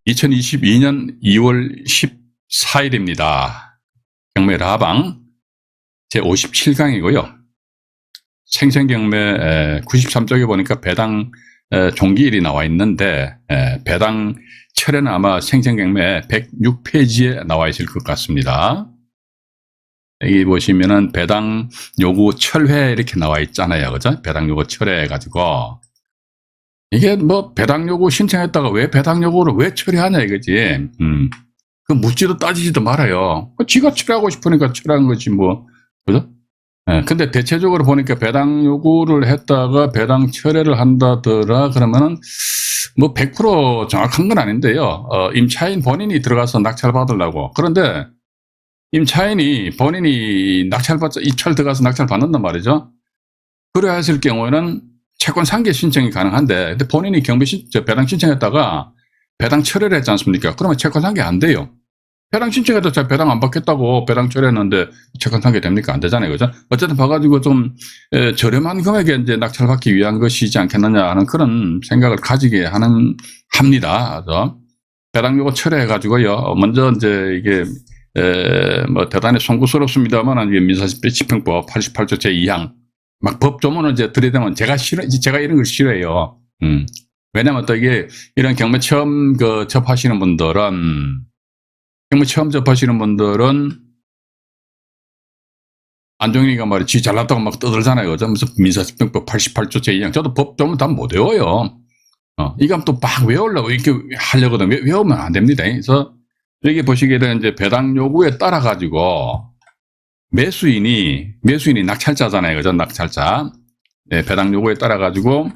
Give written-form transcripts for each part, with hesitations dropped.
2022년 2월 14일입니다. 경매 라방 제57강이고요. 생생경매 93쪽에 보니까 배당 종기일이 나와 있는데 배당 철회는 아마 생생경매 106페이지에 나와 있을 것 같습니다. 여기 보시면은 배당 요구 철회 이렇게 나와 있잖아요. 그죠? 배당 요구 철회 해가지고 이게 뭐 배당 요구 신청했다가 왜 배당 요구를 왜 철회하냐 이거지. 그 묻지도 따지지도 말아요. 지가 철회하고 싶으니까 철회한 거지 뭐. 그죠? 근데 대체적으로 보니까 배당 요구를 했다가 배당 철회를 한다더라 그러면은 뭐 100% 정확한 건 아닌데요. 임차인 본인이 들어가서 낙찰 받으려고. 그런데 임차인이 본인이 입찰 들어가서 낙찰 받는단 말이죠. 그래야 했을 경우에는 채권 상계 신청이 가능한데, 근데 본인이 배당 신청했다가 배당 철회를 했지 않습니까? 그러면 채권 상계 안 돼요. 배당 신청해도 제가 배당 안 받겠다고 배당 철회했는데 채권 상계 됩니까? 안 되잖아요. 그죠? 어쨌든 봐가지고 좀 저렴한 금액에 이제 낙찰 받기 위한 것이지 않겠느냐 하는 그런 생각을 가지게 합니다. 그래서 배당 요구 철회해가지고요. 먼저 이제 이게 뭐 대단히 송구스럽습니다만 민사집행법 88조 제2항 막 법조문을 이제 들이대면 제가 이런 걸 싫어해요. 왜냐면 또 이게 이런 경매 처음 접하시는 분들은 안종일이가 말이야 지 잘났다고 막 떠들잖아요. 그죠? 무슨 민사집행법 88조 제2항 저도 법조문 다 못 외워요. 이거 또 막 외우려고 이렇게 하려거든. 외우면 안 됩니다. 그래서 여기 보시게 되면 이제 배당 요구에 따라 가지고 매수인이 낙찰자잖아요. 그죠? 낙찰자. 네, 배당 요구에 따라 가지고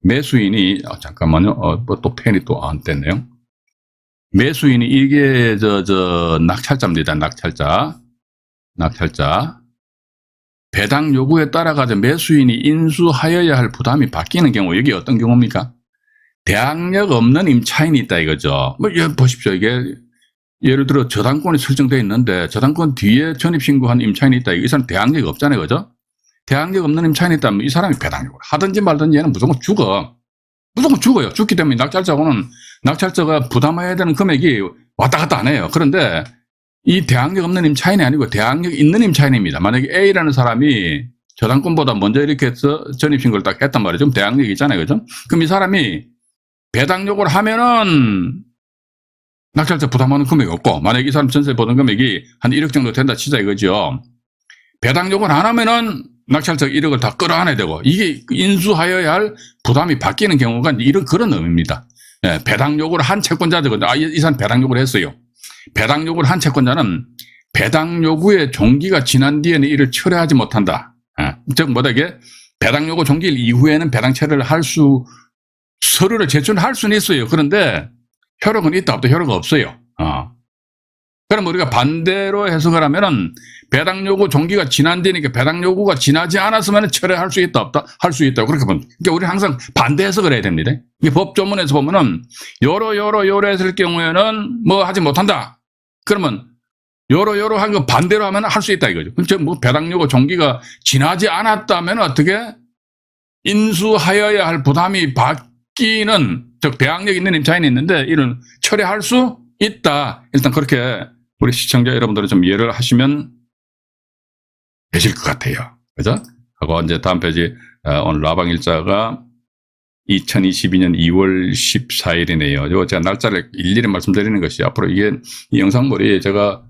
매수인이 잠깐만요. 뭐 또 펜이 또 안 뗐네요. 매수인이 이게 낙찰자입니다. 낙찰자. 배당 요구에 따라 가지고 매수인이 인수하여야 할 부담이 바뀌는 경우 여기 어떤 경우입니까? 대항력 없는 임차인이 있다 이거죠. 뭐 보십시오. 이게 예를 들어 저당권이 설정되어 있는데 저당권 뒤에 전입신고한 임차인이 있다. 이 사람 대항력이 없잖아요. 그죠? 대항력 없는 임차인이 있다면 이 사람이 배당력을 하든지 말든지 얘는 무조건 죽어. 무조건 죽어요. 죽기 때문에 낙찰자가 부담해야 되는 금액이 왔다 갔다 안 해요. 그런데 이 대항력 없는 임차인이 아니고 대항력 있는 임차인입니다. 만약에 A라는 사람이 저당권보다 먼저 이렇게 해서 전입신고를 딱 했단 말이죠. 좀 대항력이 있잖아요. 그죠? 그럼 이 사람이 배당 요구를 하면은 낙찰자 부담하는 금액이 없고, 만약에 이 사람 전세 보던 금액이 한 1억 정도 된다 치자 이거죠. 배당 요구를 안 하면은 낙찰자가 1억을 다 끌어안아야 되고, 이게 인수하여야 할 부담이 바뀌는 경우가 그런 의미입니다. 예, 배당 요구를 한 채권자들, 이 사람 배당 요구를 했어요. 배당 요구를 한 채권자는 배당 요구의 종기가 지난 뒤에는 이를 철회하지 못한다. 즉, 이게 배당 요구 종기일 이후에는 배당 철회를 서류를 제출할 수는 있어요. 그런데 효력은 있다 없다 효력은 없어요. 그럼 우리가 반대로 해석을 하면은 배당 요구 종기가 지난 뒤니까 배당 요구가 지나지 않았으면 철회할 수 있다 없다 할 수 있다. 그렇게 보면 그러니까 우리는 항상 반대 해석을 해야 됩니다. 이게 법조문에서 보면은 요러 했을 경우에는 뭐 하지 못한다. 그러면 요러 한 거 반대로 하면 할 수 있다 이거죠. 그럼 뭐 배당 요구 종기가 지나지 않았다면 어떻게 인수하여야 할 부담이 바뀌는 즉 대항력 있는 임차인이 있는데 이런 철회할 수 있다. 일단 그렇게 우리 시청자 여러분들은 좀 이해를 하시면 되실 것 같아요. 그죠? 하고 이제 다음 페이지 오늘 라방 일자가 2022년 2월 14일이네요. 이거 제가 날짜를 일일이 말씀드리는 것이 앞으로 이 영상물이 제가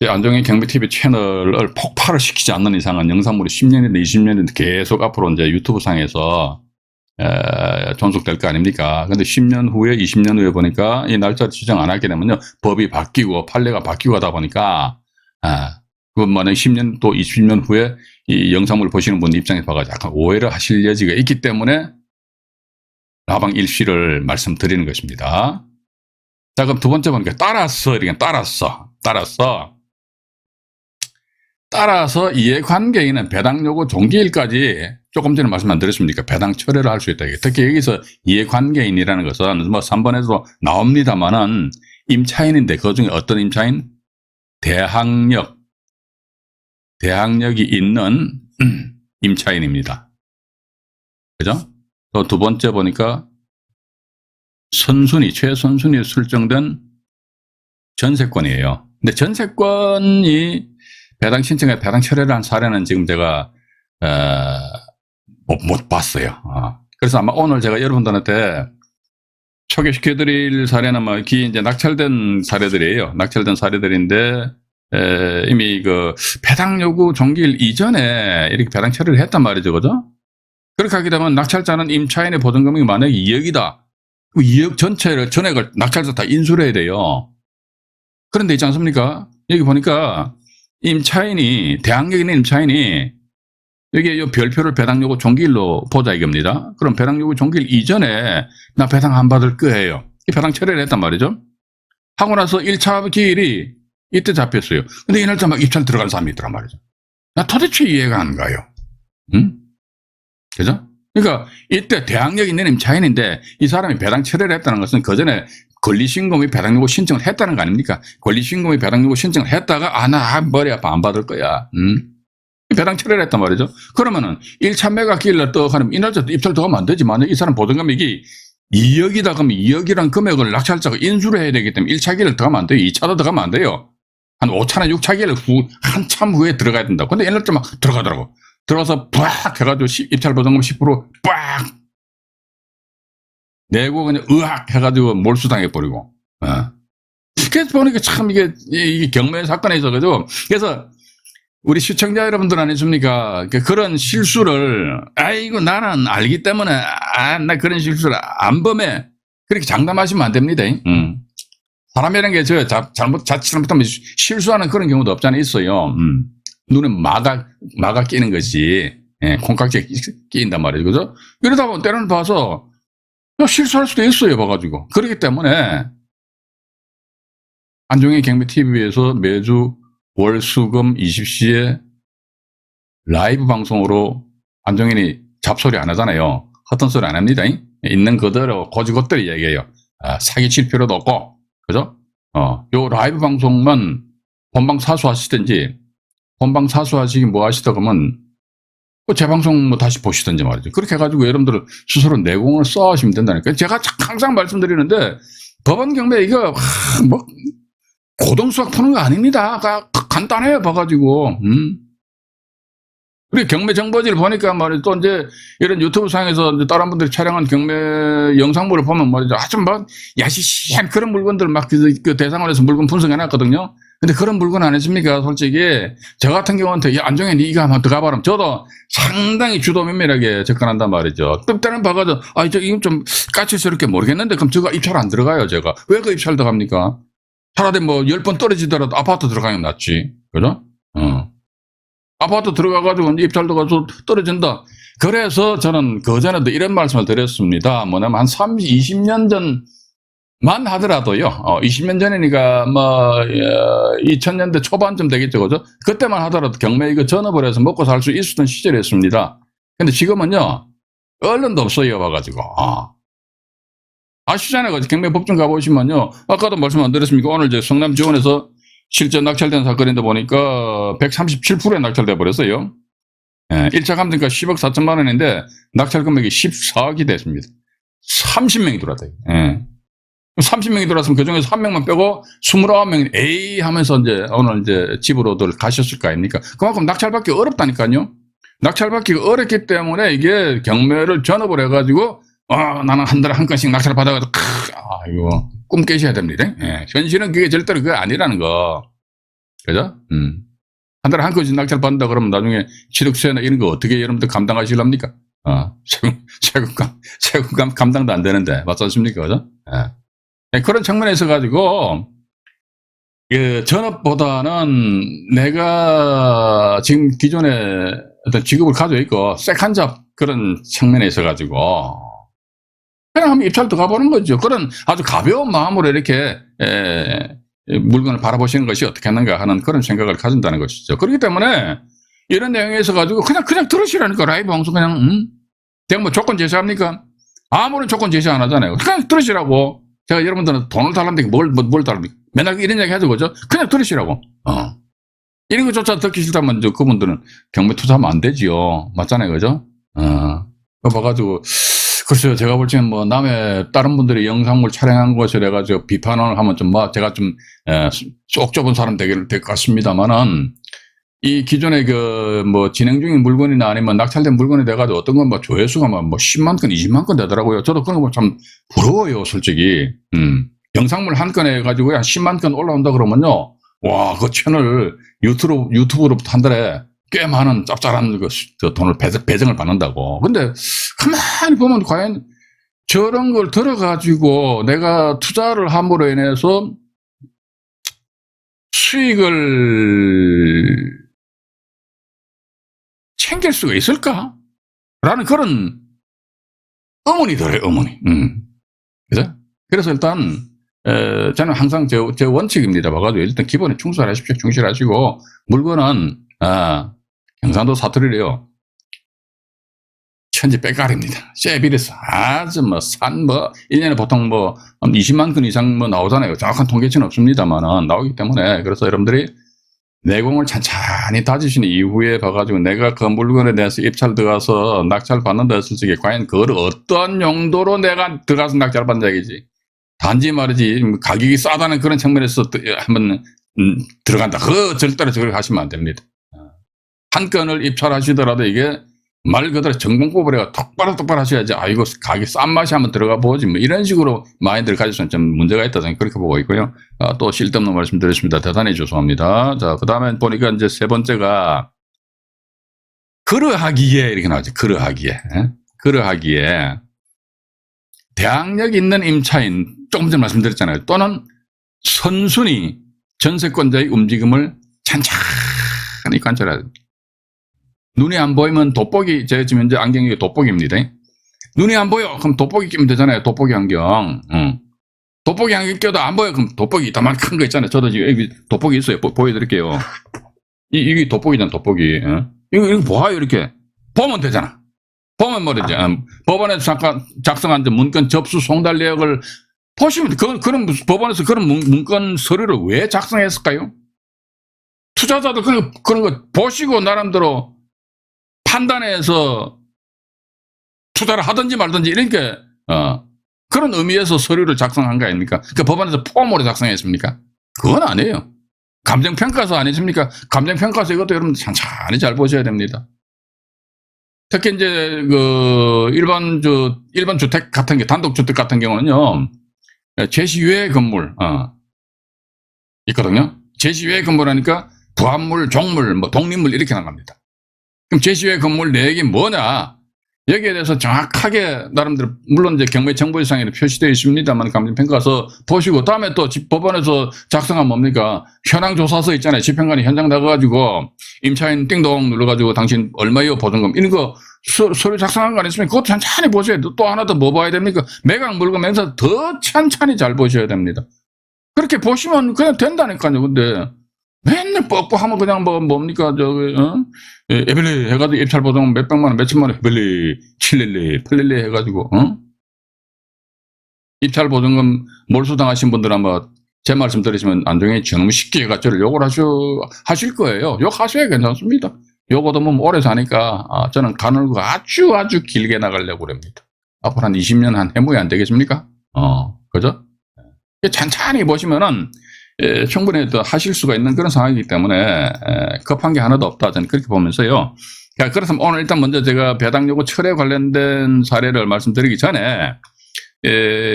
안종일 경매TV 채널을 폭발을 시키지 않는 이상은 영상물이 10년이든 20년이든 계속 앞으로 이제 유튜브 상에서 존속될 거 아닙니까? 근데 10년 후에 20년 후에 보니까 이 날짜를 지정 안 하게 되면요 법이 바뀌고 판례가 바뀌고 하다 보니까 그 만약 10년 또 20년 후에 이 영상물을 보시는 분 입장에서 봐가지고 약간 오해를 하실 여지가 있기 때문에 라방 일시를 말씀드리는 것입니다. 자, 그럼 두 번째 보니까 따라서 이해관계인은 배당 요구 종기일까지 조금 전에 말씀 안 드렸습니까? 배당 철회를 할 수 있다. 특히 여기서 이해관계인이라는 것은 뭐 3번에도 나옵니다만은 임차인인데 그 중에 어떤 임차인? 대항력이 있는 임차인입니다. 그죠? 또 두 번째 보니까 최선순위 설정된 전세권이에요. 근데 전세권이 배당 신청에 배당 철회를 한 사례는 지금 제가 못 봤어요. 그래서 아마 오늘 제가 여러분들한테 소개시켜드릴 사례는 뭐 이제 낙찰된 사례들이에요. 낙찰된 사례들인데 이미 그 배당 요구 종기일 이전에 이렇게 배당 처리를 했단 말이죠, 그죠? 그렇게 하게 되면 낙찰자는 임차인의 보증금액이 만약에 2억이다. 2억 전액을 낙찰자 다 인수를 해야 돼요. 그런데 있지 않습니까? 여기 보니까 대항력 있는 임차인이 여기 요 별표를 배당 요구 종기일로 보자 이겁니다. 그럼 배당 요구 종기일 이전에 나 배당 안 받을 거예요. 이 배당 처리를 했단 말이죠. 하고 나서 1차 기일이 이때 잡혔어요. 근데 이날짜 막 입찰 들어간 사람이 있더란 말이죠. 나 도대체 이해가 안 가요. 응? 그죠? 그러니까 이때 대항력 있는 임차인인데 이 사람이 배당 처리를 했다는 것은 그 전에 권리신고의 배당 요구 신청을 했다는 거 아닙니까? 권리신고의 배당 요구 신청을 했다가 나 머리 아파 안 받을 거야. 배당 처리를 했단 말이죠. 그러면은 1차 매각 기일날 떡 하면 이날짜 입찰 들어가면 안 되지. 만약 이 사람 보증금액이 2억이다 그러면 2억이란 금액을 낙찰자가 인수를 해야 되기 때문에 1차 기일을 들어가면 안 돼요. 2차도 들어가면 안 돼요. 한 5차나 6차 기일 한참 후에 들어가야 된다. 근데 이날짜 막 들어가더라고. 들어가서 빡 해가지고 입찰 보증금 10% 빡 내고 그냥 의학 해가지고 몰수당해버리고. 그래서 보니까 참 이게 경매 사건에 있어가지고 그래서 우리 시청자 여러분들 아니십니까? 그런 실수를 아이고 나는 알기 때문에 나 그런 실수를 안 범해. 그렇게 장담하시면 안 됩니다. 사람이라는 게 잘못하면 실수하는 그런 경우도 없잖아요. 있어요. 눈에 마가 끼는 것이 콩깍지가 끼인단 말이죠. 그죠? 이러다 보면 때로는 봐서 실수할 수도 있어요. 봐가지고. 그렇기 때문에 안종의 경매TV에서 매주 월수금 20시에 라이브 방송으로 안종현이 잡소리 안 하잖아요. 헛된 소리 안 합니다. 있는 그대로 고지것대로 얘기해요. 사기칠 필요도 없고, 그죠? 요 라이브 방송만 본방 사수하시든지, 본방 사수하시기 뭐 하시다 그러면, 재방송 뭐 다시 보시든지 말이죠. 그렇게 해가지고 여러분들 스스로 내공을 써하시면 된다니까요. 제가 항상 말씀드리는데, 법원 경매 이거, 고등수학 푸는 거 아닙니다. 간단해요, 봐가지고. 우리 경매 정보지를 보니까 말이죠. 또 이제 이런 유튜브 상에서 다른 분들이 촬영한 경매 영상물을 보면 말이죠. 아주 야시시한 그런 물건들 막 그 대상으로 해서 물건 분석해놨거든요. 근데 그런 물건 아니십니까? 솔직히. 저 같은 경우는 안종현 네가 한번 들어가봐라. 저도 상당히 주도 면밀하게 접근한단 말이죠. 때는 봐가지고, 이건 좀 까칠스럽게 모르겠는데, 그럼 저거 입찰 안 들어가요, 제가. 왜 그 입찰 들어갑니까? 차라리 10번 떨어지더라도 아파트 들어가면 낫지. 그죠? 아파트 들어가가지고 입찰 들어가서 떨어진다. 그래서 저는 그전에도 이런 말씀을 드렸습니다. 뭐냐면 한 20년 전만 하더라도요. 20년 전이니까 2000년대 초반쯤 되겠죠. 그죠? 그때만 하더라도 경매 이거 전업을 해서 먹고 살 수 있었던 시절이었습니다. 근데 지금은요. 언론도 없어요. 와가지고. 아시잖아요. 경매 법정 가보시면요. 아까도 말씀 안 드렸습니까? 오늘 이제 성남 지원에서 실제 낙찰된 사건인데 보니까 137%에 낙찰돼 버렸어요. 1차 감정가 10억 4천만 원인데 낙찰 금액이 14억이 됐습니다. 30명이 들어왔다. 30명이 들어왔으면 그 중에서 한 명만 빼고 29명이 에이 하면서 이제 오늘 이제 집으로들 가셨을 거 아닙니까? 그만큼 낙찰받기 어렵다니까요. 낙찰받기가 어렵기 때문에 이게 경매를 전업을 해가지고 나는 한 달에 한 건씩 낙찰 받아가지고, 이거, 꿈 깨셔야 됩니다. 현실은 그게 절대로 그게 아니라는 거. 그죠? 한 달에 한 건씩 낙찰 받는다 그러면 나중에 취득세나 이런 거 어떻게 여러분들 감당하시렵니까? 세금감 감당도 안 되는데. 맞지 않습니까? 그죠? 그런 측면에서 가지고, 전업보다는 내가 지금 기존에 어떤 직업을 가지고 있고, 세컨잡 그런 측면에 있어가지고, 그냥 한번 입찰 들어가 보는 거죠. 그런 아주 가벼운 마음으로 이렇게 물건을 바라보시는 것이 어떻겠는가 하는 그런 생각을 가진다는 것이죠. 그렇기 때문에 이런 내용에 있어가지고 그냥 들으시라니까. 라이브 방송 그냥 제가 뭐 조건 제시합니까? 아무런 조건 제시 안 하잖아요. 그냥 들으시라고. 제가 여러분들은 돈을 달라는데 뭘 달랍니까? 맨날 이런 얘기 하죠. 그죠? 그냥 들으시라고. 이런 것조차 듣기 싫다면 그분들은 경매 투자하면 안 되지요. 맞잖아요. 그죠? 봐가지고 글쎄요, 제가 볼 때는 뭐 남의 다른 분들이 영상물 촬영한 것을 해가지고 비판을 하면 좀 제가 좀 쏙 좁은 사람 될 것 같습니다만은 이 기존에 그 뭐 진행 중인 물건이나 아니면 낙찰된 물건이 돼가지고 어떤 건 뭐 조회수가 뭐 10만 건, 20만 건 되더라고요. 저도 그런 거 참 부러워요, 솔직히. 영상물 한 건 해가지고 한 10만 건 올라온다 그러면요. 와, 그 채널 유튜브로부터 한 달에 꽤 많은 짭짤한 그 돈을 배정을 받는다고. 근데 가만히 보면 과연 저런 걸 들어가지고 내가 투자를 함으로 인해서 수익을 챙길 수가 있을까? 라는 그런 의문이 들어요, 의문이. 그죠? 그래서 일단, 저는 항상 제 원칙입니다. 봐가지고 일단 기본에 충실하십시오. 충실하시고, 물건은, 경상도 사투리래요. 천지 빼가리입니다. 쎄비려서 아주 뭐 1년에 보통 뭐 20만 건 이상 뭐 나오잖아요. 정확한 통계치는 없습니다만은 나오기 때문에 그래서 여러분들이 내공을 찬찬히 다지신 이후에 봐가지고 내가 그 물건에 대해서 입찰 들어가서 낙찰 받는다 했을 적에 과연 그걸 어떤 용도로 내가 들어가서 낙찰 받는 얘기지. 단지 말이지 가격이 싸다는 그런 측면에서 한번 들어간다. 그 절대로 저걸 하시면 안 됩니다. 한 건을 입찰하시더라도 이게 말 그대로 전공법을 해가 똑바로 하셔야지. 이거 가격 싼 맛이 한번 들어가 보지. 뭐 이런 식으로 마인드를 가지고는 좀 문제가 있다. 저는 그렇게 보고 있고요. 또 쓸데없는 말씀 드렸습니다. 대단히 죄송합니다. 자, 그 다음에 보니까 이제 세 번째가 그러하기에 이렇게 나오죠. 그러하기에 대항력 있는 임차인 조금 전에 말씀드렸잖아요. 또는 선순위 전세권자의 움직임을 찬찬히 관찰해야 됩니다. 눈이 안 보이면 돋보기, 제가 지금 현재 안경이 돋보기입니다. 눈이 안 보여. 그럼 돋보기 끼면 되잖아요. 돋보기 안경. 돋보기 안경 껴도 안 보여. 그럼 돋보기 이따만 큰 거 있잖아요. 저도 지금 여기 돋보기 있어요. 보여드릴게요. 이게 돋보기잖아, 돋보기. 이거 보아요, 이렇게. 보면 되잖아. 보면 뭐지. 법원에서 잠깐 작성한 문건 접수 송달 내역을 보시면, 그런 법원에서 그런 문건 서류를 왜 작성했을까요? 투자자들 그런 거 보시고 나름대로 판단해서 투자를 하든지 말든지 이렇게 그런 의미에서 서류를 작성한 거 아닙니까? 그 법원에서 폼으로 작성했습니까? 그건 아니에요. 감정평가서 아니십니까? 감정평가서 이것도 여러분 찬찬히 잘 보셔야 됩니다. 특히 이제 그 일반 주택 같은 게 단독주택 같은 경우는요 제시외 건물 있거든요. 제시외 건물하니까 부합물, 종물, 뭐 독립물 이렇게 나갑니다. 그럼 제시외 건물 내역이 뭐냐? 여기에 대해서 정확하게 나름대로 물론 이제 경매정보지상에 표시되어 있습니다만 감정평가서 보시고 다음에 또 법원에서 작성한 뭡니까? 현황조사서 있잖아요. 집행관이 현장 나가가지고 임차인 띵동 눌러가지고 당신 얼마요 보증금 이런 거 서류 작성한 거 아니었습니까? 그것도 찬찬히 보셔야 돼요. 또 하나 더 뭐 봐야 됩니까? 매각 물건 맹세 더 찬찬히 잘 보셔야 됩니다. 그렇게 보시면 그냥 된다니까요. 근데 맨날 뻑뻑하면 그냥 뭡니까, 에벨리 해가지고 입찰 보증 몇백만 원, 몇천만 원, 에벨리, 7릴리, 8릴리 해가지고, 입찰 보증금 몰수당하신 분들 아마 제 말씀 들으시면 안중에 저놈 쉽게 해가 저를 욕을 하실 거예요. 욕하셔야 괜찮습니다. 욕어도 뭐 오래 사니까, 저는 가늘고 아주 길게 나가려고 합니다. 앞으로 한 20년 한 해무에 안 되겠습니까? 그죠? 찬찬히 보시면은, 충분히 또 하실 수가 있는 그런 상황이기 때문에 급한 게 하나도 없다. 저는 그렇게 보면서요. 그래서 오늘 일단 먼저 제가 배당 요구 철회 관련된 사례를 말씀드리기 전에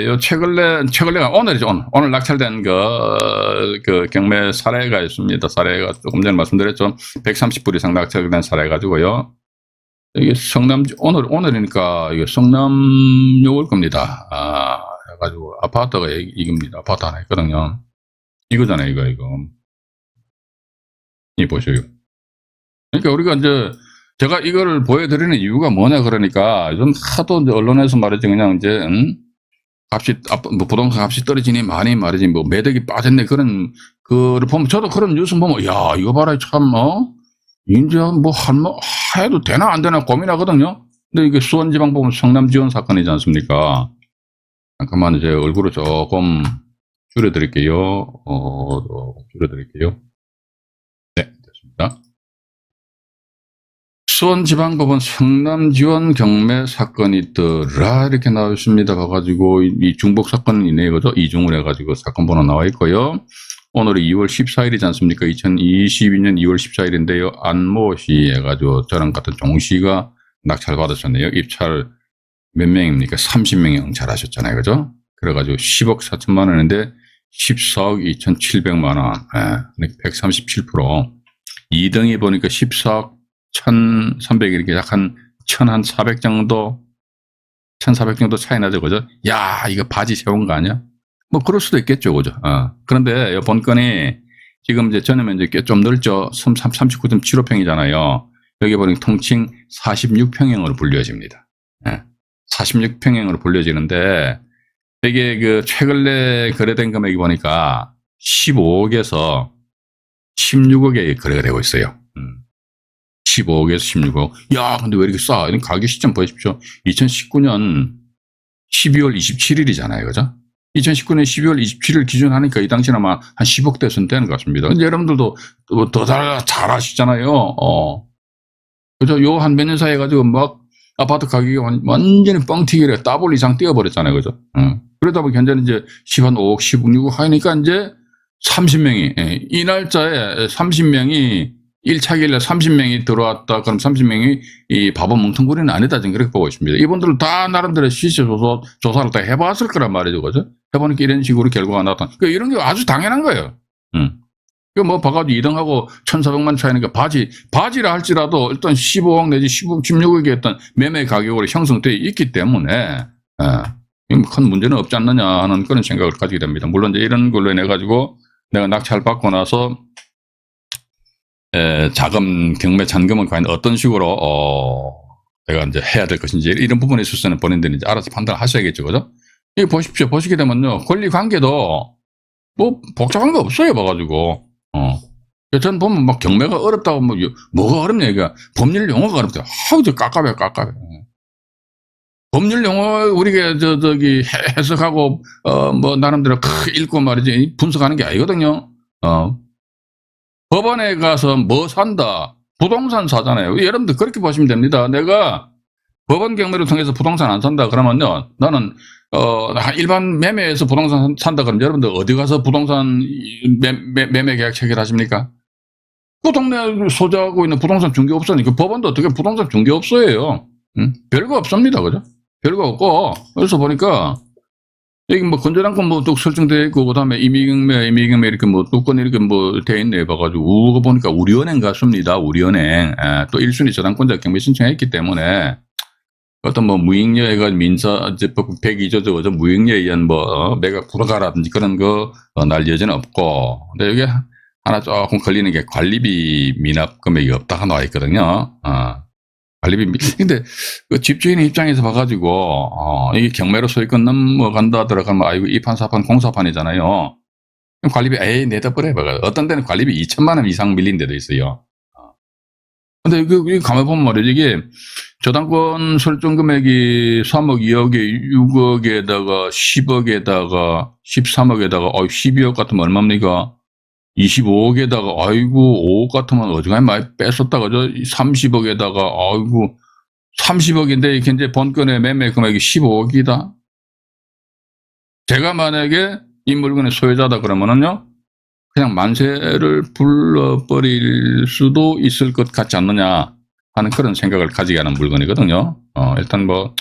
요 최근래가 오늘이죠. 오늘 낙찰된 그 경매 사례가 있습니다. 사례가 조금 전에 말씀드렸죠. 130불 이상 낙찰된 사례 가지고요. 이게 오늘이니까 이게 성남역일 겁니다. 해가지고 아파트가 이겁니다. 아파트 하나 있거든요. 이거잖아요, 이거. 이 보셔요. 그러니까 우리가 이제 제가 이거를 보여드리는 이유가 뭐냐 그러니까 요즘 하도 이제 언론에서 말이지 그냥 이제 뭐 부동산 값이 떨어지니 많이 말이지 뭐 매덕이 빠졌네 그런 그를 보면 저도 그런 뉴스 보면 야 이거 봐라 참 이제 뭐 해도 되나 안 되나 고민하거든요. 근데 이게 수원지방 보면 성남 지원 사건이지 않습니까? 잠깐만 이제 얼굴을 조금 줄여드릴게요. 줄여드릴게요. 네, 됐습니다. 수원지방법원 성남지원 경매 사건이 있더라 이렇게 나와 있습니다. 봐가지고 이 중복 사건은 있네요. 그죠? 이중을 해가지고 사건 번호 나와 있고요. 오늘이 2월 14일이지 않습니까? 2022년 2월 14일인데요. 안모씨 해가지고 저랑 같은 종씨가 낙찰 받으셨네요. 입찰 몇 명입니까? 30명이 응찰하셨잖아요. 그죠? 그래가지고 10억 4천만 원인데 14억 2,700만 원. 137%. 2등이 보니까 14억 1,300 이렇게 약 한 1,400 정도 1,400 정도 차이 나죠. 그죠? 야, 이거 바지 세운 거 아니야? 뭐 그럴 수도 있겠죠. 그죠? 그런데 이 본건이 지금 이제 전에는 이제 좀 넓죠. 39.75평이잖아요. 여기 보니까 통칭 46평형으로 분류해집니다. 46평형으로 분류해지는데 이게 그 최근에 거래된 금액이 보니까 15억에서 16억에 거래가 되고 있어요. 15억에서 16억. 야, 근데 왜 이렇게 싸? 가격 시점 보십시오. 2019년 12월 27일이잖아요. 그죠? 2019년 12월 27일 기준 하니까 이 당시는 아마 한 10억대 선 되는 것 같습니다. 근데 여러분들도 더 잘 아시잖아요. 그죠? 요 한 몇 년 사이에 가지고 막 아파트 가격이 완전히 뻥튀기를 더블 이상 뛰어버렸잖아요. 그죠? 그러다 보니 현재는 이제 15억, 16억 하니까 이제 30명이, 이 날짜에 30명이 1차기일에 30명이 들어왔다. 그럼 30명이 이 바보 멍텅구리는 아니다. 저는 그렇게 보고 있습니다. 이분들은 다 나름대로 조사를 다 해봤을 거란 말이죠. 그죠? 해보니까 이런 식으로 결과가 나왔다. 그러니까 이런 게 아주 당연한 거예요. 그 뭐 봐가지고 2등하고 1,400만 차이니까 바지라 할지라도 일단 15억 내지 16억의 어떤 매매 가격으로 형성되어 있기 때문에, 큰 문제는 없지 않느냐 하는 그런 생각을 가지게 됩니다. 물론 이제 이런 걸로 인해 가지고 내가 낙찰 받고 나서 자금 경매 잔금은 과연 어떤 식으로 내가 이제 해야 될 것인지 이런 부분에 있어서는 본인들이 이제 알아서 판단을 하셔야겠죠. 그죠? 이거 보십시오. 보시게 되면요. 권리 관계도 뭐 복잡한 거 없어요. 봐가지고. 전 보면 막 경매가 어렵다고 뭐가 어렵냐. 이게 법률 용어가 어렵다. 저 깝깝해. 법률 용어 우리가 저기 해석하고 뭐 나름대로 읽고 말이지 분석하는 게 아니거든요. 법원에 가서 뭐 산다. 부동산 사잖아요. 여러분들 그렇게 보시면 됩니다. 내가 법원 경매를 통해서 부동산 안 산다 그러면요. 나는 일반 매매에서 부동산 산다 그러면 여러분들 어디 가서 부동산 매매 계약 체결하십니까? 그 동네 소유하고 있는 부동산 중개업소니까 법원도 어떻게 부동산 중개업소예요. 별거 없습니다. 그죠? 별거 없고 그래서 보니까 여기 뭐 건조당권 뭐 또 설정되어 있고 그다음에 임의경매 이렇게 뭐 뚜건 이렇게 뭐 돼 있네 봐가지고 그거 보니까 우리은행 같습니다. 우리은행 또 1순위 저당권자 경매 신청했기 때문에 어떤 뭐 무익녀가 민사재법 102조 무익녀에 의한 뭐 매각 불허가라든지 그런 거 날 여지는 없고 근데 여기 하나 조금 걸리는 게 관리비 미납 금액이 없다가 나와 있거든요. 관리비 근데 그 집주인 입장에서 봐가지고 이게 경매로 소유권 넘어간다 들어가면 아이고 이판사판 공사판이잖아요. 관리비 에이 내다버려 봐가 어떤 데는 관리비 2천만 원 이상 밀린 데도 있어요. 근데 가만 보면 말이죠. 이게 저당권 설정 금액이 3억, 2억에 6억에다가 10억에다가 13억에다가 12억 같으면 얼마입니까? 25억에다가 아이고 5억 같으면 어지간히 많이 뺐었다 그죠? 30억에다가 아이고 30억인데 현재 본건의 매매 금액이 15억이다. 제가 만약에 이 물건의 소유자다 그러면은요. 그냥 만세를 불러버릴 수도 있을 것 같지 않느냐 하는 그런 생각을 가지게 하는 물건이거든요. 일단 뭐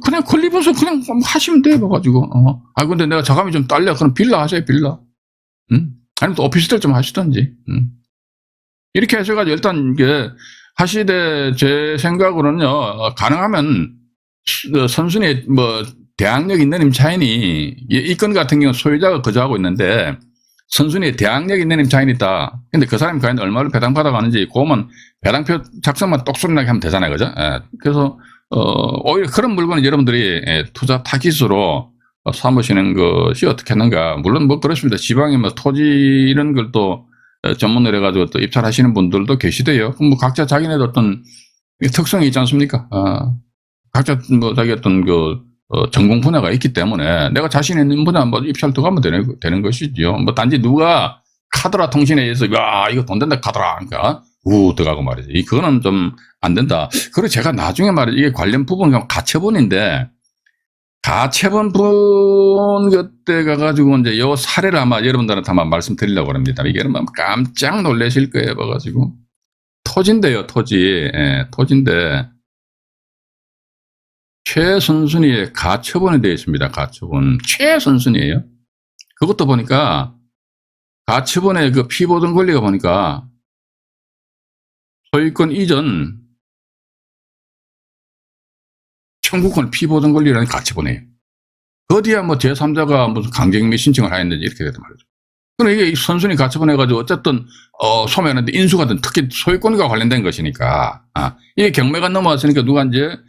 그냥 권리 분석 그냥 하시면 돼요. 봐가지고 근데 내가 자금이 좀 딸려. 그럼 빌라 하세요. 빌라. 아니면 또 오피스텔 좀 하시던지. 이렇게 하셔가지고 일단 이게 하시되 제 생각으로는요. 가능하면 선순위 뭐 대항력 있는 임차인이 이 건 같은 경우 소유자가 거주하고 있는데 선순위에 대항력 있는 임차인이 있다. 근데 그 사람이 과연 얼마를 배당받아 가는지 그거만 배당표 작성만 똑소리나게 하면 되잖아요. 그죠? 그래서 오히려 그런 물건을 여러분들이 투자 타깃으로 삼으시는 것이 어떻겠는가. 물론 뭐 그렇습니다. 지방에 뭐 토지 이런 걸 또 전문을 해가지고 또 입찰하시는 분들도 계시대요. 뭐 각자 자기네들 어떤 특성이 있지 않습니까? 각자 뭐 자기 어떤 전공 분야가 있기 때문에 내가 자신 있는 분야 한번 입찰 들어가면 되는 것이죠. 뭐 단지 누가 카드라 통신에 의해서 야 이거 돈 된다 카드라 그러니까 들어가고 말이죠. 그거는 좀 안 된다. 그리고 제가 나중에 말이죠. 이게 관련 부분은 가처분인데, 가처분 분 그때 가가지고 이제 요 사례를 아마 여러분들한테 한번 말씀드리려고 합니다. 이게 깜짝 놀라실 거예요. 봐가지고. 토지인데요, 토지. 예, 토지인데, 최선순위에 가처분이 되어 있습니다. 가처분. 최선순위예요. 그것도 보니까, 가처분의 그 피보등 권리가 보니까, 소유권 이전, 청구권 피보등 권리라는 가처분이에요. 어디야 뭐 제3자가 무슨 강제격리 신청을 하였는지 이렇게 되단 말이죠. 그럼 이게 선순위 가처분 해가지고 어쨌든 소매하는데 인수가든 특히 소유권과 관련된 것이니까 이게 경매가 넘어왔으니까 누가 이제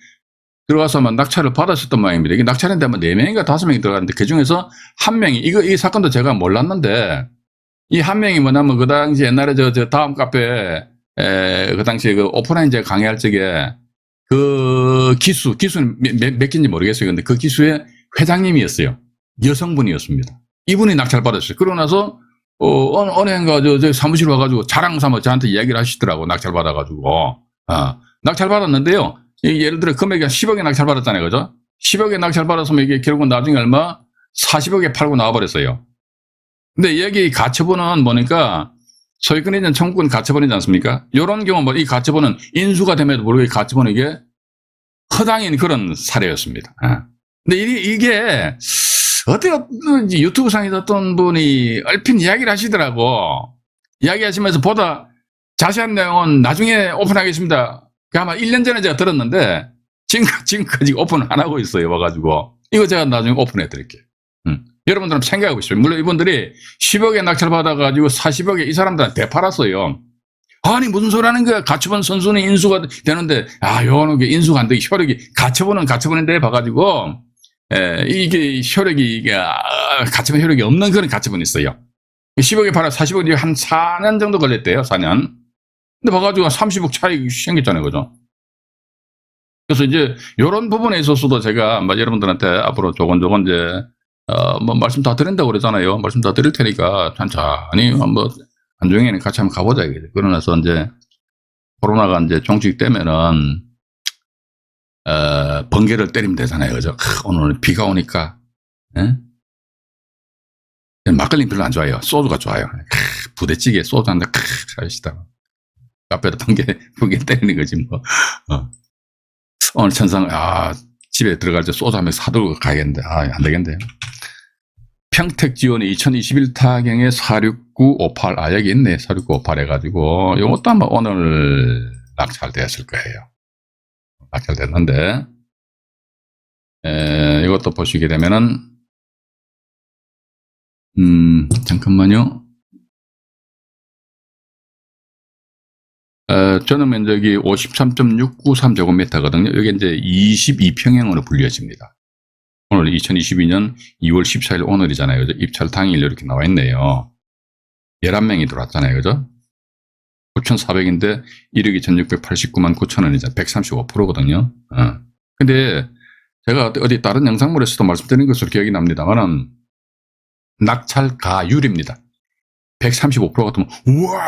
들어가서 막 낙찰을 받았었던 모양입니다. 이게 낙찰인데 아마 4명인가 5명이 들어갔는데 그중에서 한 명이 이 사건도 제가 몰랐는데 이 한 명이 뭐냐면 그 당시 옛날에 저 다음 카페 그 당시에 그 오프라인 제가 강의할 적에 그 기수는 몇 개인지 모르겠어요. 근데 그 기수의 회장님이었어요. 여성분이었습니다. 이분이 낙찰 받았어요. 그러고 나서 어느 해인가 저 사무실 와가지고 자랑 삼아 저한테 이야기를 하시더라고. 낙찰 받아가지고 낙찰 받았는데요. 예를 들어 금액이 한 10억에 낙찰 받았잖아요. 그죠? 10억에 낙찰 받았으면 이게 결국은 나중에 얼마? 40억에 팔고 나와버렸어요. 근데 여기 가처분은 보니까 소유권 이전 청구권 가처분이지 않습니까? 이런 경우 뭐 이 가처분은 인수가 됨에도 불구하고 가처분은 이게 허당인 그런 사례였습니다. 근데 이게 어떻게 유튜브상에서 어떤 분이 얼핏 이야기를 하시더라고. 이야기하시면서 보다 자세한 내용은 나중에 오픈하겠습니다. 아마 1년 전에 제가 들었는데 지금까지 오픈을 안 하고 있어요. 와가지고 이거 제가 나중에 오픈해 드릴게요. 여러분들 한번 생각해 보십시오. 물론 이분들이 10억에 낙찰 받아가지고 40억에 이 사람들한테 되팔았어요. 아니 무슨 소리 하는 거야. 가처분 선순위 인수가 되는데 요거는 인수가 안 되기 효력이 가처분은 가처분인데 봐가지고 이게 효력이 이게 가처분 효력이 없는 그런 가처분이 있어요. 10억에 팔아 40억이 한 4년 정도 걸렸대요. 4년. 근데 봐가지고 30억 차이 생겼잖아요. 그죠? 그래서 이제 이런 부분에 있어서도 제가 여러분들한테 앞으로 조곤조곤 이제 뭐 말씀 다 드린다고 그러잖아요. 말씀 다 드릴 테니까 천천히 뭐 안중에는 같이 한번 가보자 이게. 그러나서 이제 코로나가 이제 종식되면은 번개를 때리면 되잖아요. 그죠? 오늘 비가 오니까 막걸리 별로 안 좋아해요. 소주가 좋아요. 부대찌개 소주 한잔 하시다가 카페에다 번개 때리는 거지 뭐. 오늘 천상 집에 들어갈 때 소주 한번 사들고 가야겠는데 안 되겠는데. 평택 지원이 2021 타경에 46958 여기 있네. 46958 해가지고 이것도 아마 오늘 낙찰되었을 거예요. 낙찰됐는데 이것도 보시게 되면은 잠깐만요. 전원 면적이 53.693제곱미터거든요. 이게 이제 22평형으로 분류해집니다. 오늘 2022년 2월 14일 오늘이잖아요. 그죠? 입찰 당일 이렇게 나와 있네요. 11명이 들어왔잖아요. 그죠? 9,400인데 1억 2,689만 9천원이잖아요. 135%거든요. 근데 제가 어디 다른 영상물에서도 말씀드린 것으로 기억이 납니다만은 낙찰가율입니다. 135% 같으면 우와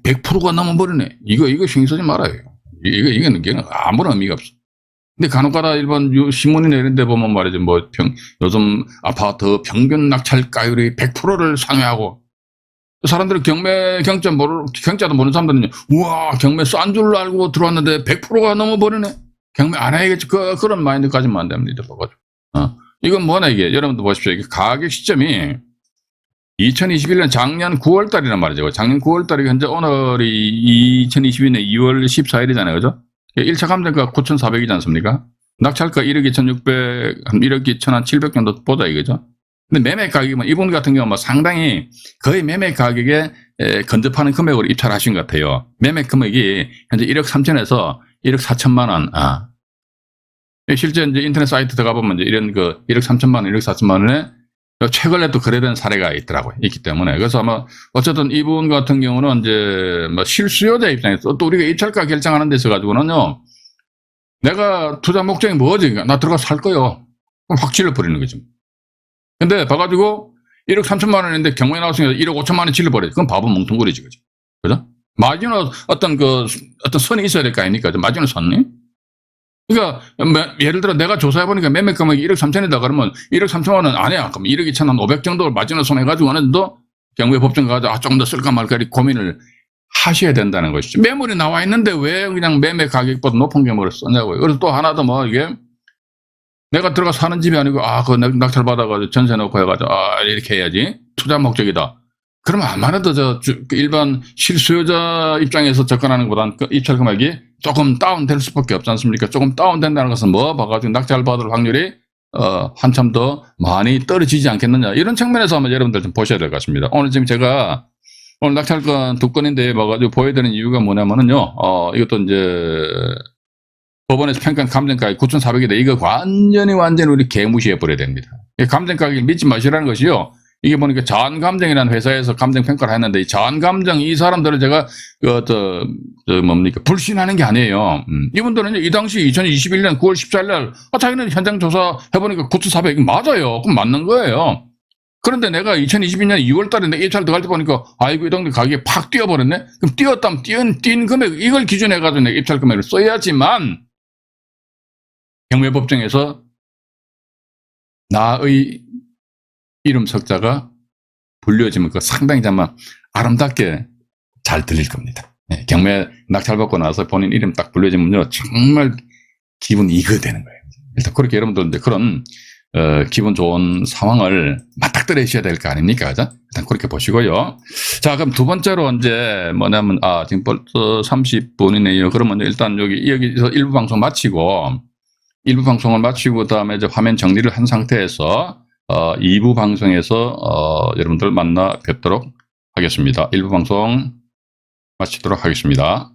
100%가 넘어버리네. 이거 신경 쓰지 말아요. 이거는 아무런 의미가 없어. 근데 간혹가다 일반 신문이나 이런 데 보면 말이죠. 요즘 아파트 평균 낙찰가율이 100%를 상회하고 사람들은 경자도 모르는 사람들은 우와 경매 싼 줄로 알고 들어왔는데 100%가 넘어버리네. 경매 안 해야겠지. 그런 마인드 가지면 안 됩니다. 이건 뭐냐 이게. 여러분들 보십시오. 이게 가격 시점이 2021년 작년 9월 달이란 말이죠. 작년 9월 달이 현재 오늘이 2022년 2월 14일이잖아요. 그죠? 1차 감정가 9,400이지 않습니까? 낙찰가 1억 2,600, 한 1억 2,700 정도 보자 이거죠. 근데 매매 가격이 이분 같은 경우는 상당히 거의 매매 가격에 근접하는 금액으로 입찰하신 것 같아요. 매매 금액이 현재 1억 3천에서 1억 4천만 원. 실제 이제 인터넷 사이트 들어가보면 이제 이런 1억 3천만 원, 1억 4천만 원에 최근에 또 거래된 사례가 있더라고요. 있기 때문에. 그래서 아마 어쨌든 이분 같은 경우는 이제 실수요자 입장에서 또 우리가 입찰가 결정하는 데 있어가지고는요. 내가 투자 목적이 뭐지? 나 들어가서 살 거요. 그럼 확 질러버리는 거죠. 근데 봐가지고 1억 3천만 원인데 경매에 나왔으니까 1억 5천만 원 질러버려요. 그건 바보 뭉뚱그리지. 그죠? 마지노 어떤 선이 있어야 될 거 아닙니까? 마지노 선이? 그러니까 예를 들어 내가 조사해 보니까 매매 금액이 1억 3천이다 그러면 1억 3천만 원 아니야. 그럼 1억 2천 한 500 정도를 마지노 선 해가지고 어느 정도 경매법정 가서 조금 더 쓸까 말까 고민을 하셔야 된다는 것이죠. 매물이 나와 있는데 왜 그냥 매매 가격보다 높은 경우를 썼냐고요. 그래서 또 하나 더 뭐 이게 내가 들어가 사는 집이 아니고 그거 낙찰 받아가지고 전세 놓고 해가지고 이렇게 해야지 투자 목적이다. 그러면 아무래도 일반 실수요자 입장에서 접근하는 것보다는 입찰 금액이 조금 다운될 수밖에 없지 않습니까? 조금 다운된다는 것은 뭐 봐가지고 낙찰 받을 확률이 한참 더 많이 떨어지지 않겠느냐 이런 측면에서 한번 여러분들 좀 보셔야 될 것 같습니다. 오늘 지금 제가 오늘 낙찰건 2건인데 봐가지고 보여드리는 이유가 뭐냐면은요, 이것도 이제 법원에서 평가한 감정가격 9,400이다. 이거 완전히 우리 개무시해 버려야 됩니다. 감정가격을 믿지 마시라는 것이요. 이게 보니까 자한감정이라는 회사에서 감정평가를 했는데 이 자한감정 이 사람들을 제가 불신하는 게 아니에요. 이분들은 이 당시 2021년 9월 14일 날 자기는 현장 조사 해보니까 9,400 맞아요. 그럼 맞는 거예요. 그런데 내가 2022년 2월 달에 내 입찰 들어갈 때 보니까 아이고 이 동네 가격이 팍 뛰어버렸네. 그럼 뛰었다면 뛴 금액 이걸 기준해 가지고 내 입찰 금액을 써야지만 경매법정에서 나의 이름 석자가 불려지면 그 상당히 정말 아름답게 잘 들릴 겁니다. 네, 경매 낙찰받고 나서 본인 이름 딱 불려지면요 정말 기분 이거되는 거예요. 일단 그렇게 여러분들 이제 그런 기분 좋은 상황을 맞닥뜨리셔야 될 거 아닙니까? 그죠? 일단 그렇게 보시고요. 자, 그럼 두 번째로 이제 뭐냐면, 지금 벌써 30분이네요. 그러면 일단 여기서 일부 방송 마치고, 그 다음에 이제 화면 정리를 한 상태에서, 2부 방송에서, 여러분들 만나 뵙도록 하겠습니다. 1부 방송 마치도록 하겠습니다.